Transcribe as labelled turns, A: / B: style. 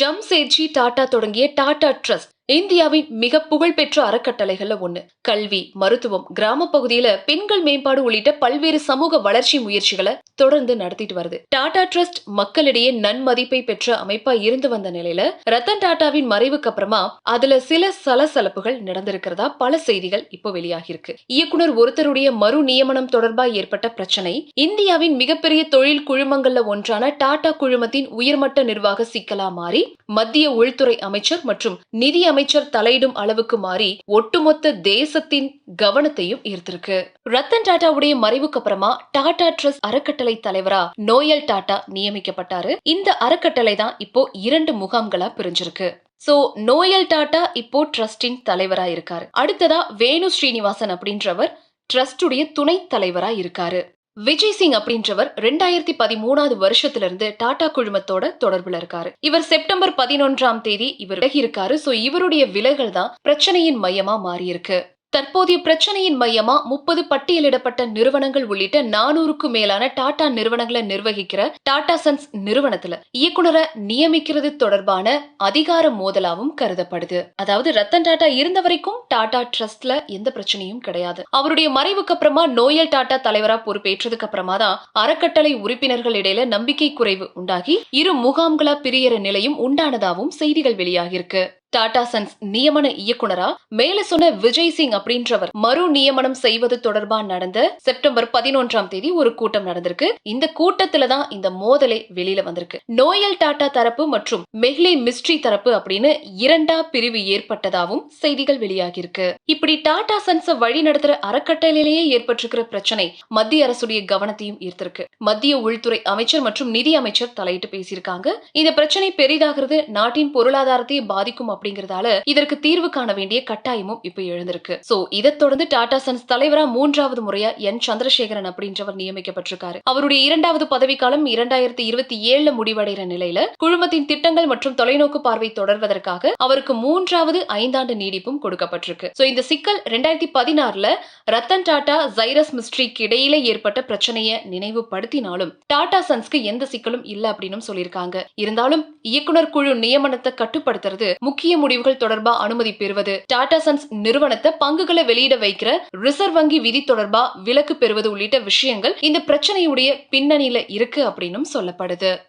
A: ஜம்சேட்ஜி டாடா தொடங்கிய டாடா ட்ரஸ்ட் இந்தியாவின் மிக புகழ்பெற்ற அறக்கட்டளைகள்ல ஒண்ணு. கல்வி, மருத்துவம், கிராம பகுதியில பெண்கள் மேம்பாடு உள்ளிட்ட பல்வேறு சமூக வளர்ச்சி முயற்சிகளை தொடர்ந்து நடத்திட்டு வருது. டாடா ட்ரஸ்ட் மக்களிடையே நன்மதிப்பை பெற்ற அமைப்பா இருந்து வந்த நிலையில ரத்தன் டாடாவின் மறைவுக்கு அப்புறமா அதுல சில சலசலப்புகள் நடந்திருக்கிறதா பல செய்திகள் இப்போ வெளியாகிருக்கு. இயக்குனர் ஒருத்தருடைய மறு நியமனம் தொடர்பா ஏற்பட்ட பிரச்சனை, இந்தியாவின் மிகப்பெரிய தொழில் குழுமங்கள்ல ஒன்றான டாடா குழுமத்தின் உயர்மட்ட நிர்வாக சிக்கலா மாறி மத்திய உள்துறை அமைச்சர் மற்றும் நிதி அமைச்சர் தலையிடும் அளவுக்கு மாறி ஒட்டுமொத்த தேசத்தின் கவனத்தையும் ஈர்த்திருக்கு. ரத்தன் டாடாவுடைய மறைவுக்கு அப்புறமா டாடா ட்ரஸ்ட் அறக்கட்டளை தலைவரா நோயல் டாடா நியமிக்கப்பட்டாரு. இந்த அறக்கட்டளை தான் இப்போ 2 முகாம்களா பிரிஞ்சிருக்கு. சோ நோயல் டாடா இப்போ ட்ரஸ்டின் தலைவரா இருக்காரு. அடுத்ததா வேணு ஸ்ரீனிவாசன் அப்படின்றவர் ட்ரஸ்டுடைய துணை தலைவரா இருக்காரு. விஜய் சிங் அப்படின்றவர் 2013 வருஷத்துல டாடா குழுமத்தோட தொடர்புல இருக்காரு. இவர் செப்டம்பர் 11ஆம் தேதி இவர் விலகி இருக்காரு. சோ இவருடைய விலகல் தான் பிரச்சனையின் மையமா மாறி இருக்கு. தற்போதைய பிரச்சனையின் மையமா 30 பட்டியலிடப்பட்ட நிறுவனங்கள் உள்ளிட்ட 400க்கும் மேலான டாடா நிறுவனங்களை நிர்வகிக்கிற டாடா சன்ஸ் நிறுவனத்துல இயக்குனரை நியமிக்கிறது தொடர்பான அதிகார மோதலாவும் கருதப்படுது. அதாவது ரத்தன் டாடா இருந்த வரைக்கும் டாடா ட்ரஸ்ட்ல எந்த பிரச்சனையும் கிடையாது. அவருடைய மறைவுக்கு அப்புறமா நோயல் டாடா தலைவரா பொறுப்பேற்றதுக்கு அப்புறமா தான் அறக்கட்டளை உறுப்பினர்கள் இடையில நம்பிக்கை குறைவு உண்டாகி இரு முகாம்களா பிரியற நிலையும் உண்டானதாகவும் செய்திகள் வெளியாகிருக்கு. டாடா சன்ஸ் நியமன இயக்குனரா மேல சொன்ன விஜய் சிங் அப்படின்றவர் மறு நியமனம் செய்வது தொடர்பா நடந்த செப்டம்பர் 11ஆம் தேதி ஒரு கூட்டம் நடந்திருக்கு. இந்த கூட்டத்துல தான் இந்த மோதலே வெளியில வந்திருக்கு. நோயல் டாடா தரப்பு மற்றும் மெஹ்லே மிஸ்ட்ரி தரப்பு அப்படின்னு 2ஆ பிரிவு ஏற்பட்டதாகவும் செய்திகள் வெளியாகிருக்கு. இப்படி டாடா சன்ஸ வழி நடத்துற அறக்கட்டளையிலேயே ஏற்பட்டிருக்கிற பிரச்சனை மத்திய அரசுடைய கவனத்தையும் ஈர்த்திருக்கு. மத்திய உள்துறை அமைச்சர் மற்றும் நிதி அமைச்சர் தலையிட்டு பேசியிருக்காங்க. இந்த பிரச்சனை பெரிதாகிறது நாட்டின் பொருளாதாரத்தை பாதிக்கும் அப்படிங்கறதால இதற்கு தீர்வு காண வேண்டிய கட்டாயமும் இப்ப எழுந்திருக்கு. சோ இதை தொடர்ந்து டாடா சன்ஸ் தலைவரா 3வது முறையா என் சந்திரசேகரன் அப்படின்றவர் நியமிக்கப்பட்டிருக்காரு. அவருடைய 2வது பதவிக்காலம் 2027 முடிவடைகிற நிலையில குழுமத்தின் திட்டங்கள் மற்றும் தொலைநோக்கு பார்வை தொடர்வதற்காக அவருக்கு 3வது 5ஆண்டு நீடிப்பும் கொடுக்கப்பட்டிருக்கு. சோ இந்த சிக்கல் 2016ல ரத்தன் டாடா ஜைரஸ் மிஸ்ட்ரிக்கு இடையில ஏற்பட்ட பிரச்சனையை நினைவுபடுத்தினாலும் டாடா சன்ஸ்க்கு எந்த சிக்கலும் இல்ல அப்படின்னு சொல்லியிருக்காங்க. இருந்தாலும் இயக்குனர் குழு நியமனத்தை கட்டுப்படுத்துறது, முக்கிய முடிவுகள் தொடர்பா அனுமதி பெறுவது, டாடா சன்ஸ் நிறுவனத்தை பங்குகளை வெளியிட வைக்கிற ரிசர்வ் வங்கி விதி தொடர்பா விலக்கு பெறுவது உள்ளிட்ட விஷயங்கள் இந்த பிரச்சனையுடைய பின்னணியில இருக்கு அப்படின்னு சொல்லப்படுது.